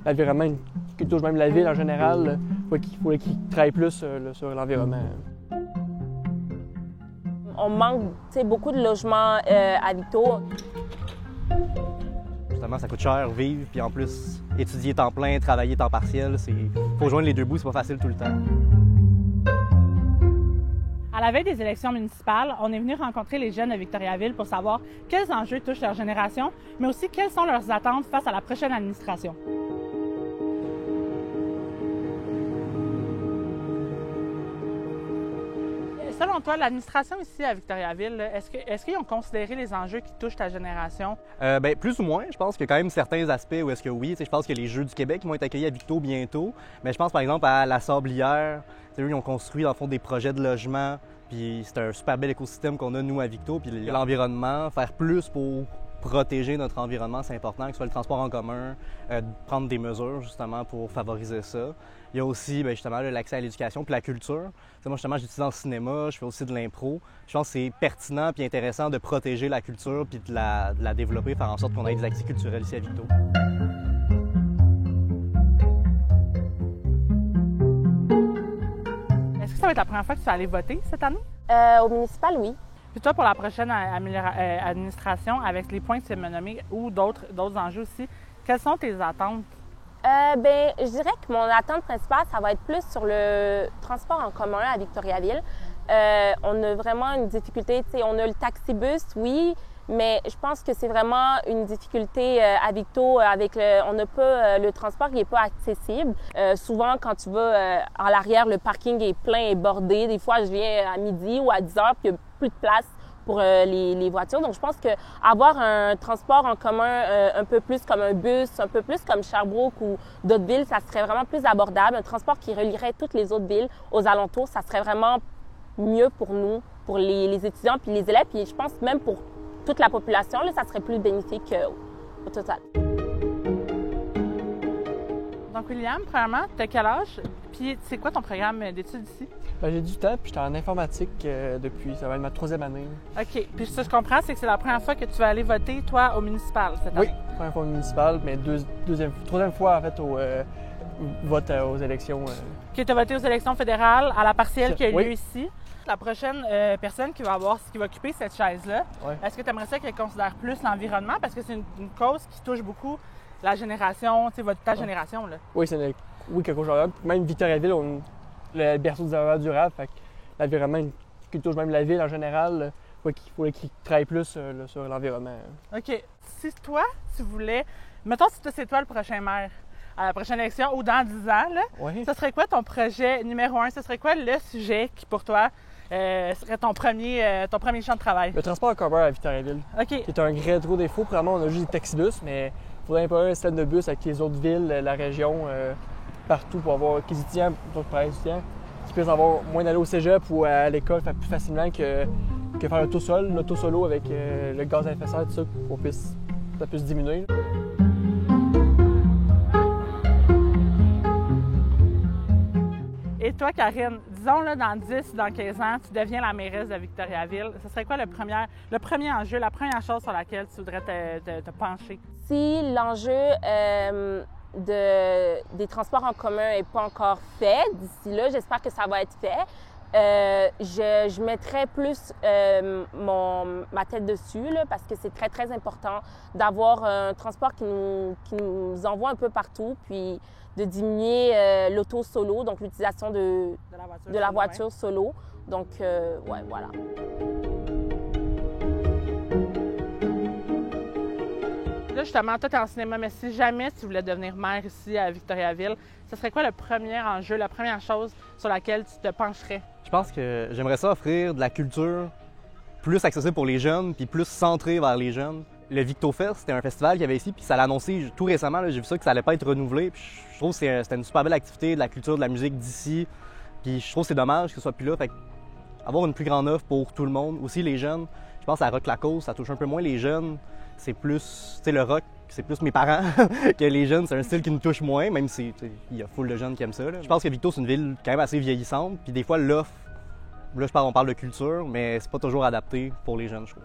l'environnement qui touche même la ville en général. Il faut qu'ils travaillent plus sur l'environnement. On manque beaucoup de logements à Victo. Justement, ça coûte cher vivre, puis en plus, étudier temps plein, travailler temps partiel, faut joindre les deux bouts, c'est pas facile tout le temps. À la veille des élections municipales, on est venu rencontrer les jeunes de Victoriaville pour savoir quels enjeux touchent leur génération, mais aussi quelles sont leurs attentes face à la prochaine administration. Selon toi, l'administration ici à Victoriaville, est-ce qu'ils ont considéré les enjeux qui touchent ta génération? Bien, plus ou moins. Je pense qu'il y a quand même certains aspects où est-ce que oui. Je pense que les Jeux du Québec vont être accueillis à Victo bientôt. Mais je pense par exemple à la Sablière. Eux, ils ont construit dans le fond des projets de logement. Puis c'est un super bel écosystème qu'on a nous à Victo. Puis l'environnement, faire plus pour protéger notre environnement, c'est important, que ce soit le transport en commun, prendre des mesures justement pour favoriser ça. Il y a aussi justement l'accès à l'éducation puis la culture. Moi justement, j'étudie en cinéma, je fais aussi de l'impro. Je pense que c'est pertinent puis intéressant de protéger la culture puis de la développer, faire en sorte qu'on ait des activités culturelles ici à Victo. Est-ce que ça va être la première fois que tu vas aller voter cette année? Au municipal, oui. Puis toi, pour la prochaine administration, avec les points que tu m'as nommés ou d'autres enjeux aussi, quelles sont tes attentes? Je dirais que mon attente principale, ça va être plus sur le transport en commun à Victoriaville. On a vraiment une difficulté, on a le taxibus, oui, mais je pense que c'est vraiment une difficulté à Victo avec on n'a pas le transport qui n'est pas accessible. Souvent, quand tu vas en l'arrière, le parking est plein et bordé. Des fois, je viens à midi ou à 10 heures, puis il n'y a plus de place pour les voitures. Donc, je pense qu'avoir un transport en commun un peu plus comme un bus, un peu plus comme Sherbrooke ou d'autres villes, ça serait vraiment plus abordable. Un transport qui relierait toutes les autres villes aux alentours, ça serait vraiment mieux pour nous, pour les étudiants puis les élèves. Puis je pense même pour toute la population, là, ça serait plus bénéfique au total. Donc, William, premièrement, tu as quel âge? Puis, c'est quoi ton programme d'études ici? J'ai du temps, puis j'étais en informatique depuis, ça va être ma 3e année. OK. Puis, ce que je comprends, c'est que c'est la première fois que tu vas aller voter, toi, au municipal cette année? Oui, première fois au municipal, mais 3e fois, en fait, au vote aux élections. Que tu as voté aux élections fédérales à la partielle qui a eu oui. lieu ici. La prochaine personne qui va occuper cette chaise-là, est-ce que tu aimerais ça qu'elle considère plus l'environnement? Parce que c'est une cause qui touche beaucoup la génération, ta génération, là. Oui, oui, quelque chose. Même Victoriaville, le berceau des affaires durables, fait que l'environnement qui touche même la ville en général, il faut qu'ils travaillent plus sur l'environnement. OK. Si toi, tu voulais... Mettons, si c'est toi le prochain maire à la prochaine élection ou dans 10 ans, là, ce serait quoi ton projet numéro 1? Ce serait quoi le sujet qui, pour toi, serait ton premier champ de travail? Le transport en commun à Victoriaville. OK. Qui est un vrai gros défaut. Probablement, on a juste des taxibus, mais il faudrait pas un système de bus avec les autres villes, la région, partout pour avoir les étudiants, qui puissent avoir moins d'aller au cégep ou à l'école plus facilement que faire l'auto solo avec le gaz à effet de serre, tout ça, pour que ça puisse diminuer. Et toi, Karine, disons là, dans 10, dans 15 ans, tu deviens la mairesse de Victoriaville. Ce serait quoi le premier enjeu, la première chose sur laquelle tu voudrais te pencher? Si l'enjeu des transports en commun n'est pas encore fait, d'ici là, j'espère que ça va être fait. Je mettrais plus ma tête dessus là, parce que c'est très, très important d'avoir un transport qui nous envoie un peu partout, puis de diminuer l'auto solo, donc l'utilisation de la voiture solo. Donc, voilà. Là, justement, toi, tu es en cinéma, mais si jamais tu voulais devenir maire ici à Victoriaville, ce serait quoi le premier enjeu, la première chose sur laquelle tu te pencherais? Je pense que j'aimerais ça offrir de la culture plus accessible pour les jeunes, puis plus centrée vers les jeunes. Le VictoFest, c'était un festival qu'il y avait ici, puis ça l'a annoncé tout récemment. J'ai vu ça que ça allait pas être renouvelé. Puis je trouve que c'était une super belle activité, de la culture, de la musique d'ici. Puis je trouve que c'est dommage que ce soit plus là. Fait avoir une plus grande offre pour tout le monde, aussi les jeunes. Je pense à Rock la Cause, ça touche un peu moins les jeunes. C'est plus, le rock, c'est plus mes parents que les jeunes. C'est un style qui nous touche moins, même si il y a full de jeunes qui aiment ça. Là. Je pense que Victo, c'est une ville quand même assez vieillissante. Puis des fois, l'offre, là on parle de culture, mais c'est pas toujours adapté pour les jeunes, je trouve.